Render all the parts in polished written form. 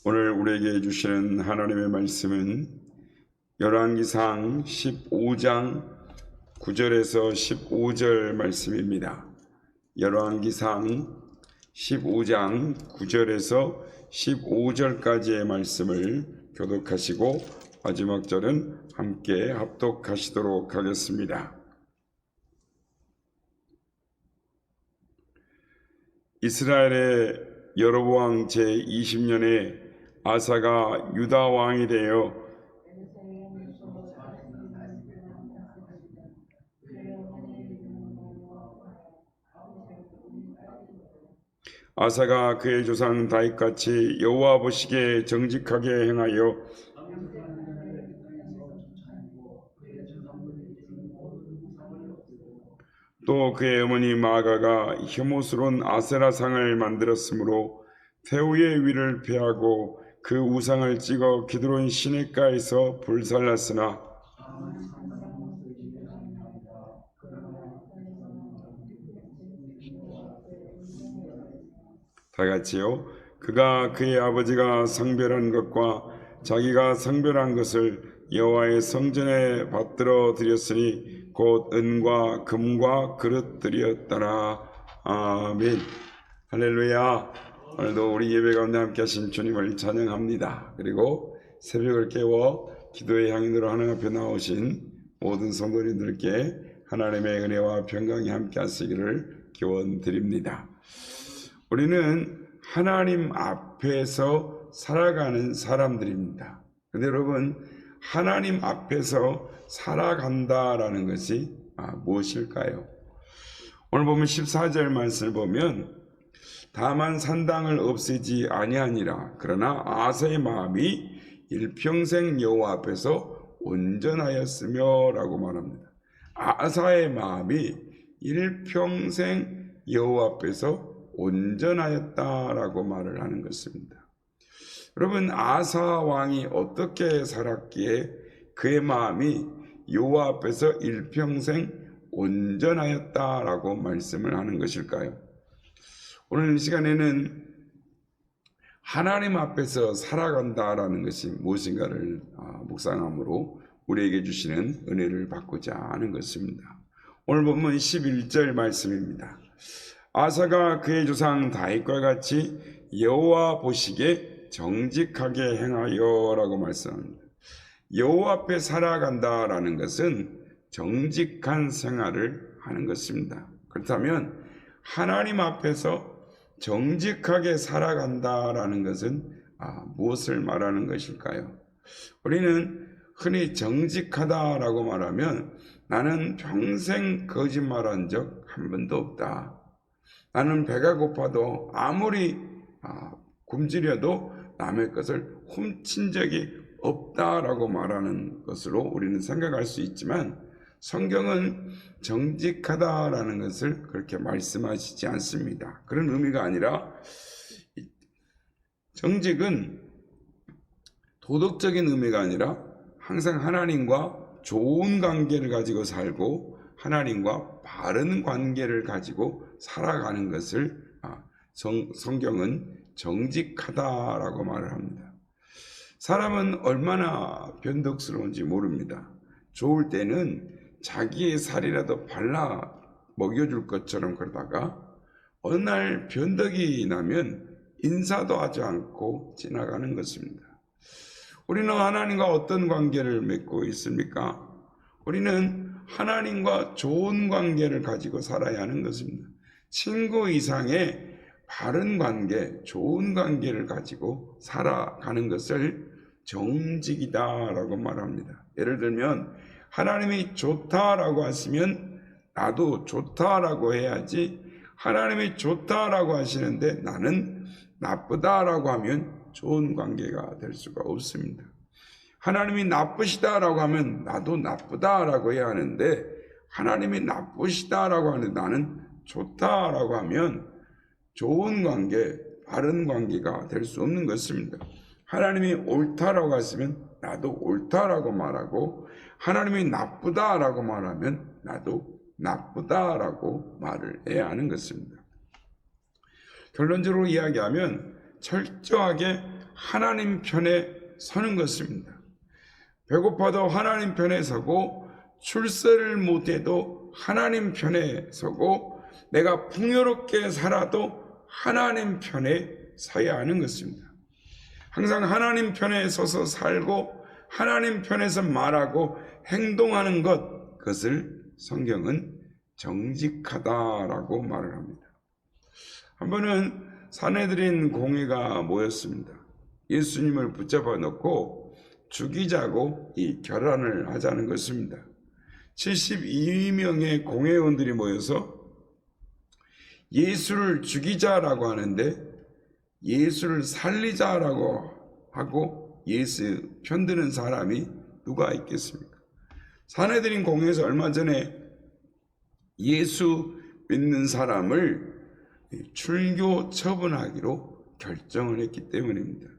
오늘 우리에게 주시는 하나님의 말씀은 열왕기상 15장 9절에서 15절 말씀입니다. 열왕기상 15장 9절에서 15절까지의 말씀을 교독하시고 마지막 절은 함께 합독하시도록 하겠습니다. 이스라엘의 여로보암 제20년에 아사가 유다 왕이 되어 아사가 그의 조상 다윗같이 여호와 보시기에 정직하게 행하여 또 그의 어머니 마아가가 혐오스러운 아세라상을 만들었으므로 태우의 위를 패하고 그 우상을 찍어 기드론 시냇가에서 불살랐으나 다같이요 그가 그의 아버지가 상별한 것과 자기가 상별한 것을 여호와의 성전에 받들어 드렸으니 곧 은과 금과 그릇들이었더라. 아멘. 할렐루야. 오늘도 우리 예배 가운데 함께 하신 주님을 찬양합니다. 그리고 새벽을 깨워 기도의 향인으로 하나님 앞에 나오신 모든 성도님들께 하나님의 은혜와 평강이 함께 하시기를 기원드립니다. 우리는 하나님 앞에서 살아가는 사람들입니다. 그런데 여러분, 하나님 앞에서 살아간다라는 것이 무엇일까요? 오늘 보면 14절 말씀을 보면 다만 산당을 없애지 아니하니라. 그러나 아사의 마음이 일평생 여호와 앞에서 온전하였으며 라고 말합니다. 아사의 마음이 일평생 여호와 앞에서 온전하였다라고 말을 하는 것입니다. 여러분, 아사 왕이 어떻게 살았기에 그의 마음이 여호와 앞에서 일평생 온전하였다라고 말씀을 하는 것일까요? 오늘 이 시간에는 하나님 앞에서 살아간다라는 것이 무엇인가를 묵상함으로 우리에게 주시는 은혜를 받고자 하는 것입니다. 오늘 본문 11절 말씀입니다. 아사가 그의 조상 다윗과 같이 여호와 보시기에 정직하게 행하여 라고 말씀합니다. 여호와 앞에 살아간다라는 것은 정직한 생활을 하는 것입니다. 그렇다면 하나님 앞에서 정직하게 살아간다라는 것은 무엇을 말하는 것일까요? 우리는 흔히 정직하다라고 말하면 나는 평생 거짓말한 적 한 번도 없다. 나는 배가 고파도 아무리 굶주려도 남의 것을 훔친 적이 없다라고 말하는 것으로 우리는 생각할 수 있지만 성경은 정직하다라는 것을 그렇게 말씀하시지 않습니다. 그런 의미가 아니라 정직은 도덕적인 의미가 아니라 항상 하나님과 좋은 관계를 가지고 살고 하나님과 바른 관계를 가지고 살아가는 것을 성경은 정직하다라고 말을 합니다. 사람은 얼마나 변덕스러운지 모릅니다. 좋을 때는 자기의 살이라도 발라 먹여줄 것처럼 그러다가 어느 날 변덕이 나면 인사도 하지 않고 지나가는 것입니다. 우리는 하나님과 어떤 관계를 맺고 있습니까? 우리는 하나님과 좋은 관계를 가지고 살아야 하는 것입니다. 친구 이상의 바른 관계, 좋은 관계를 가지고 살아가는 것을 정직이다라고 말합니다. 예를 들면 하나님이 좋다라고 하시면 나도 좋다라고 해야지, 하나님이 좋다라고 하시는데 나는 나쁘다라고 하면 좋은 관계가 될 수가 없습니다. 하나님이 나쁘시다라고 하면 나도 나쁘다라고 해야 하는데 하나님이 나쁘시다라고 하는데 나는 좋다라고 하면 좋은 관계, 바른 관계가 될 수 없는 것입니다. 하나님이 옳다라고 하시면 나도 옳다라고 말하고 하나님이 나쁘다라고 말하면 나도 나쁘다라고 말을 해야 하는 것입니다. 결론적으로 이야기하면 철저하게 하나님 편에 서는 것입니다. 배고파도 하나님 편에 서고, 출세를 못해도 하나님 편에 서고, 내가 풍요롭게 살아도 하나님 편에 서야 하는 것입니다. 항상 하나님 편에 서서 살고 하나님 편에서 말하고 행동하는 것, 그것을 성경은 정직하다라고 말을 합니다. 한 번은 산헤드린 공회가 모였습니다. 예수님을 붙잡아 놓고 죽이자고 이 결단을 하자는 것입니다. 72명의 공회원들이 모여서 예수를 죽이자라고 하는데, 예수를 살리자라고 하고 예수 편드는 사람이 누가 있겠습니까? 산헤드린 공회에서 얼마 전에 예수 믿는 사람을 출교 처분하기로 결정을 했기 때문입니다.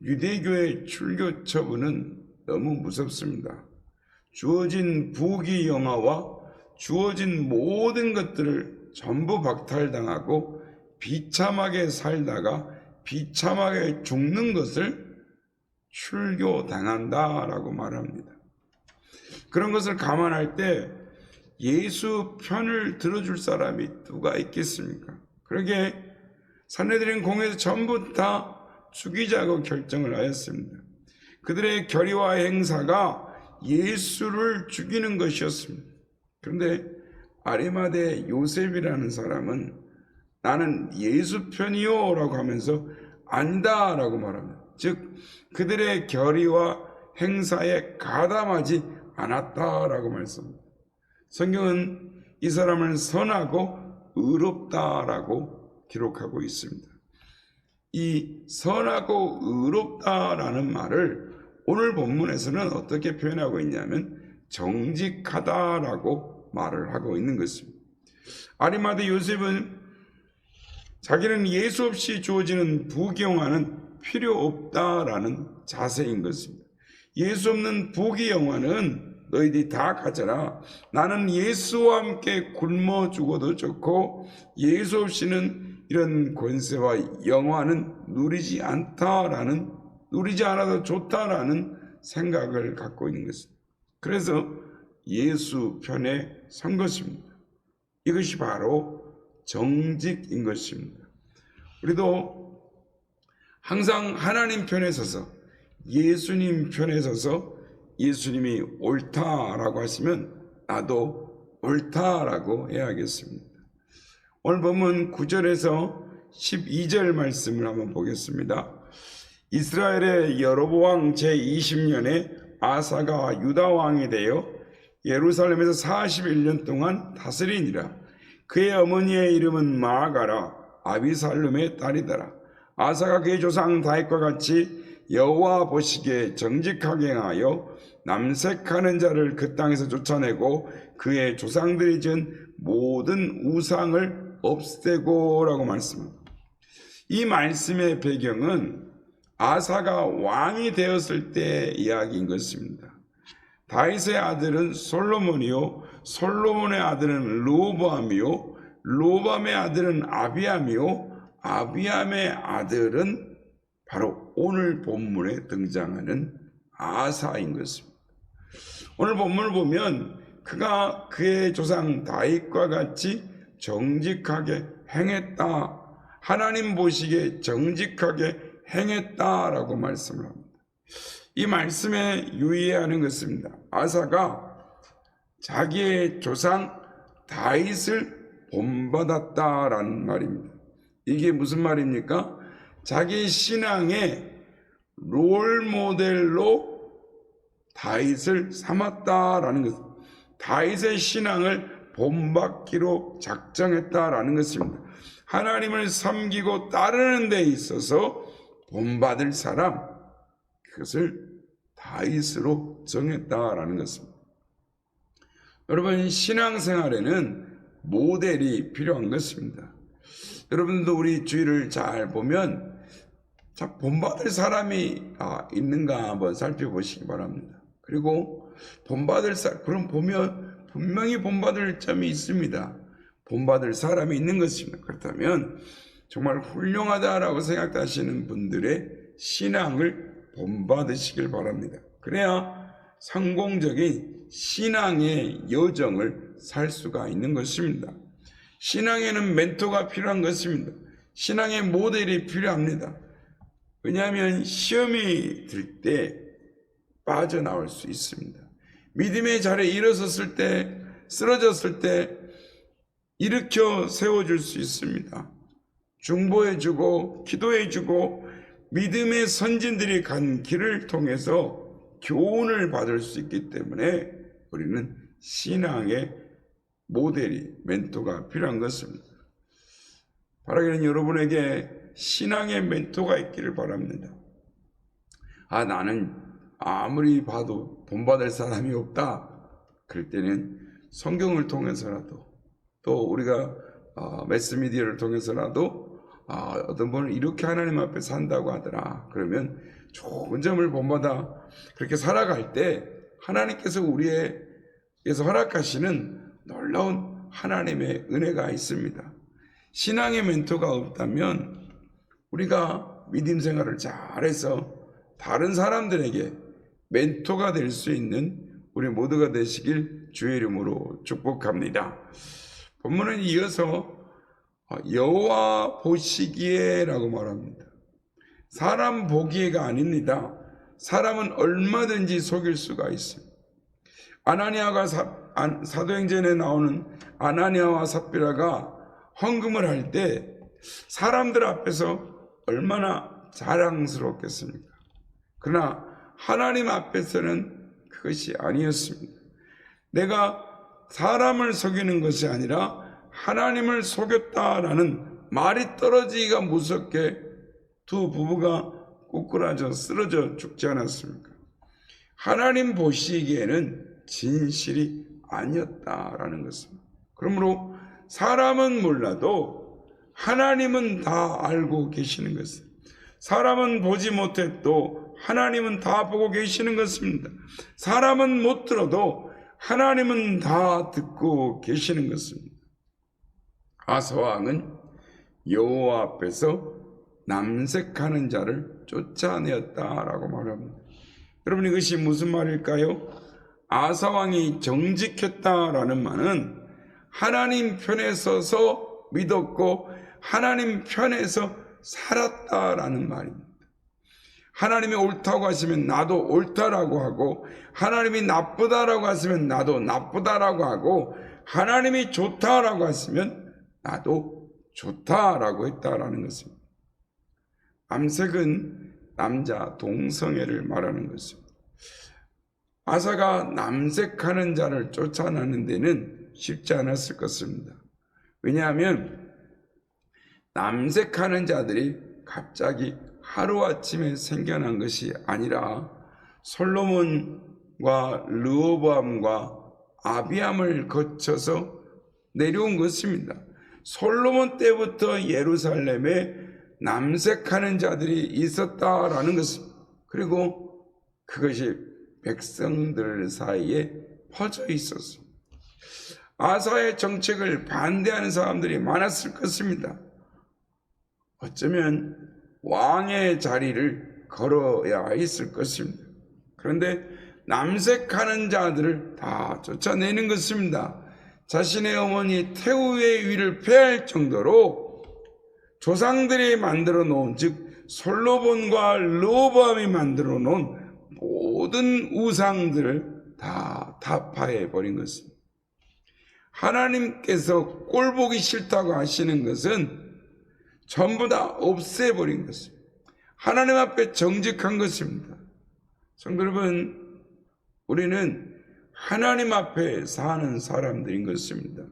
유대교의 출교 처분은 너무 무섭습니다. 주어진 부귀영화와 주어진 모든 것들을 전부 박탈당하고 비참하게 살다가 비참하게 죽는 것을 출교당한다라고 말합니다. 그런 것을 감안할 때 예수 편을 들어줄 사람이 누가 있겠습니까? 그러게 산헤드린 공회에서 전부 다 죽이자고 결정을 하였습니다. 그들의 결의와 행사가 예수를 죽이는 것이었습니다. 그런데 아리마대 요셉이라는 사람은 나는 예수 편이요 라고 하면서 아니다 라고 말합니다. 즉 그들의 결의와 행사에 가담하지 않았다라고 말씀합니다. 성경은 이 사람을 선하고 의롭다라고 기록하고 있습니다. 이 선하고 의롭다라는 말을 오늘 본문에서는 어떻게 표현하고 있냐면 정직하다라고 말을 하고 있는 것입니다. 아리마대 요셉은 자기는 예수 없이 주어지는 부귀영화는 필요 없다라는 자세인 것입니다. 예수 없는 부귀영화는 너희들이 다 가져라. 나는 예수와 함께 굶어 죽어도 좋고 예수 없이는 이런 권세와 영화는 누리지 않아도 좋다라는 생각을 갖고 있는 것입니다. 그래서 예수 편에 선 것입니다. 이것이 바로 정직인 것입니다. 우리도 항상 하나님 편에 서서 예수님 편에 서서 예수님이 옳다라고 하시면 나도 옳다라고 해야겠습니다. 오늘 본문 9절에서 12절 말씀을 한번 보겠습니다. 이스라엘의 여로보암 제20년에 아사가 유다 왕이 되어 예루살렘에서 41년 동안 다스리니라. 그의 어머니의 이름은 마아가라 아비살룸의 딸이더라. 아사가 그의 조상 다윗과 같이 여호와 보시기에 정직하게 행하여 남색하는 자를 그 땅에서 쫓아내고 그의 조상들이 지은 모든 우상을 없애고라고 말씀합니다. 이 말씀의 배경은 아사가 왕이 되었을 때의 이야기인 것입니다. 다윗의 아들은 솔로몬이요, 솔로몬의 아들은 르호보암이요, 르호보암의 아들은 아비암이요, 아비암의 아들은 바로 오늘 본문에 등장하는 아사인 것입니다. 오늘 본문을 보면 그가 그의 조상 다윗과 같이 정직하게 행했다, 하나님 보시기에 정직하게 행했다라고 말씀을 합니다. 이 말씀에 유의해야 하는 것입니다. 아사가 자기의 조상 다윗을 본받았다라는 말입니다. 이게 무슨 말입니까? 자기 신앙의 롤 모델로 다윗을 삼았다라는 것, 다윗의 신앙을 본받기로 작정했다라는 것입니다. 하나님을 섬기고 따르는 데 있어서 본받을 사람, 그것을 다윗으로 정했다라는 것입니다. 여러분, 신앙생활에는 모델이 필요한 것입니다. 여러분도 우리 주위를 잘 보면 본받을 사람이 있는가 한번 살펴보시기 바랍니다. 그리고 본받을 사람, 그럼 보면 분명히 본받을 점이 있습니다. 본받을 사람이 있는 것입니다. 그렇다면 정말 훌륭하다라고 생각하시는 분들의 신앙을 본받으시길 바랍니다. 그래야 성공적인 신앙의 여정을 살 수가 있는 것입니다. 신앙에는 멘토가 필요한 것입니다. 신앙의 모델이 필요합니다. 왜냐하면 시험이 들 때 빠져나올 수 있습니다. 믿음의 자리에 일어섰을 때, 쓰러졌을 때 일으켜 세워줄 수 있습니다. 중보해주고 기도해주고 믿음의 선진들이 간 길을 통해서 교훈을 받을 수 있기 때문에 우리는 신앙의 모델이, 멘토가 필요한 것입니다. 바라기는 여러분에게 신앙의 멘토가 있기를 바랍니다. 나는 아무리 봐도 본받을 사람이 없다. 그럴 때는 성경을 통해서라도, 또 우리가 매스미디어를 통해서라도 어떤 분은 이렇게 하나님 앞에 산다고 하더라. 그러면 좋은 점을 본받아 그렇게 살아갈 때 하나님께서 우리에게서 허락하시는 놀라운 하나님의 은혜가 있습니다. 신앙의 멘토가 없다면 우리가 믿음 생활을 잘해서 다른 사람들에게 멘토가 될 수 있는 우리 모두가 되시길 주의 이름으로 축복합니다. 본문은 이어서 여호와 보시기에 라고 말합니다. 사람 보기에가 아닙니다. 사람은 얼마든지 속일 수가 있습니다. 아나니아가 사도행전에 나오는 아나니아와 삽비라가 헌금을 할 때 사람들 앞에서 얼마나 자랑스럽겠습니까? 그러나 하나님 앞에서는 그것이 아니었습니다. 내가 사람을 속이는 것이 아니라 하나님을 속였다라는 말이 떨어지기가 무섭게 두 부부가 꼬꾸라져 쓰러져 죽지 않았습니까? 하나님 보시기에는 진실이 아니었다라는 것입니다. 그러므로 사람은 몰라도 하나님은 다 알고 계시는 것입니다. 사람은 보지 못해도 하나님은 다 보고 계시는 것입니다. 사람은 못 들어도 하나님은 다 듣고 계시는 것입니다. 아사 왕은 여호와 앞에서 남색하는 자를 쫓아내었다라고 말합니다. 여러분, 이것이 무슨 말일까요? 아사 왕이 정직했다라는 말은 하나님 편에 서서 믿었고 하나님 편에서 살았다라는 말입니다. 하나님이 옳다고 하시면 나도 옳다라고 하고, 하나님이 나쁘다라고 하시면 나도 나쁘다라고 하고, 하나님이 좋다라고 하시면 나도 좋다라고 했다라는 것입니다. 남색은 남자 동성애를 말하는 것입니다. 아사가 남색하는 자를 쫓아내는 데는 쉽지 않았을 것입니다. 왜냐하면 남색하는 자들이 갑자기 하루아침에 생겨난 것이 아니라 솔로몬과 르호보암과 아비암을 거쳐서 내려온 것입니다. 솔로몬 때부터 예루살렘에 남색하는 자들이 있었다라는 것입니다. 그리고 그것이 백성들 사이에 퍼져 있었습니다. 아사의 정책을 반대하는 사람들이 많았을 것입니다. 어쩌면 왕의 자리를 걸어야 했을 것입니다. 그런데 남색하는 자들을 다 쫓아내는 것입니다. 자신의 어머니 태우의 위를 폐할 정도로 조상들이 만들어 놓은, 즉 솔로몬과 르호보암이 만들어 놓은 모든 우상들을 다 타파해 버린 것입니다. 하나님께서 꼴보기 싫다고 하시는 것은 전부 다 없애버린 것입니다. 하나님 앞에 정직한 것입니다. 성도 여러분, 우리는 하나님 앞에 사는 사람들인 것입니다.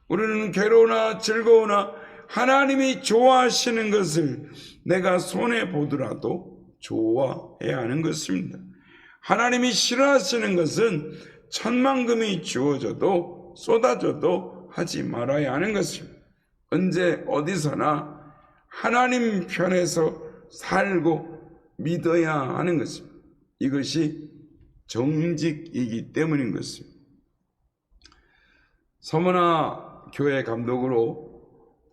우리는 괴로우나 즐거우나 하나님이 좋아하시는 것을 내가 손해보더라도 좋아해야 하는 것입니다. 하나님이 싫어하시는 것은 천만금이 주어져도 쏟아져도 하지 말아야 하는 것입니다. 언제 어디서나 하나님 편에서 살고 믿어야 하는 것입니다. 이것이 정직이기 때문인 것입니다. 서머나 교회 감독으로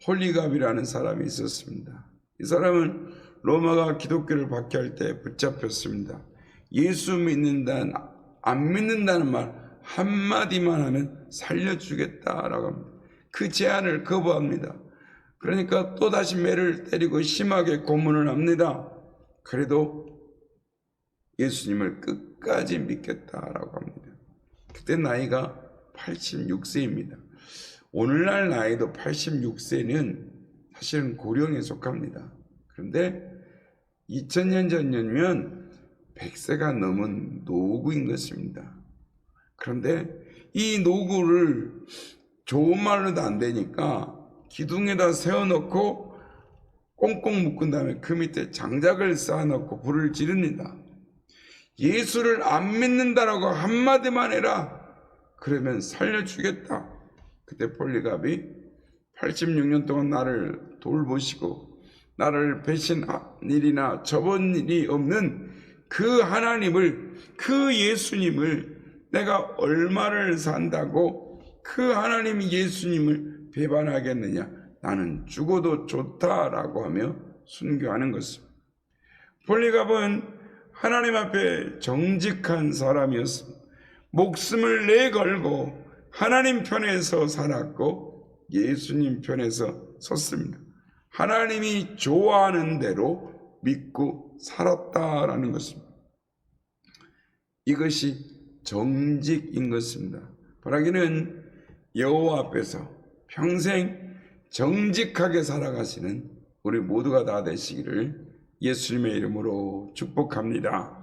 홀리갑이라는 사람이 있었습니다. 이 사람은 로마가 기독교를 박해할 때 붙잡혔습니다. 예수 믿는다는 안 믿는다는 말 한마디만 하면 살려주겠다라고 합니다. 그 제안을 거부합니다. 그러니까 또다시 매를 때리고 심하게 고문을 합니다. 그래도 예수님을 끝까지 믿겠다라고 합니다. 그때 나이가 86세입니다. 오늘날 나이도 86세는 사실은 고령에 속합니다. 그런데 2000년 전이면 100세가 넘은 노구인 것입니다. 그런데 이 노구를 좋은 말로도 안 되니까 기둥에다 세워놓고 꽁꽁 묶은 다음에 그 밑에 장작을 쌓아놓고 불을 지릅니다. 예수를 안 믿는다라고 한마디만 해라. 그러면 살려주겠다. 그때 폴리갑이 86년 동안 나를 돌보시고 나를 배신한 일이나 접은 일이 없는 그 하나님을, 그 예수님을 내가 얼마를 산다고 그 하나님 예수님을 배반하겠느냐. 나는 죽어도 좋다라고 하며 순교하는 것입니다. 폴리갑은 하나님 앞에 정직한 사람이었습니다. 목숨을 내걸고 하나님 편에서 살았고 예수님 편에서 섰습니다. 하나님이 좋아하는 대로 믿고 살았다라는 것입니다. 이것이 정직인 것입니다. 바라기는 여호와 앞에서 평생 정직하게 살아가시는 우리 모두가 다 되시기를 예수님의 이름으로 축복합니다.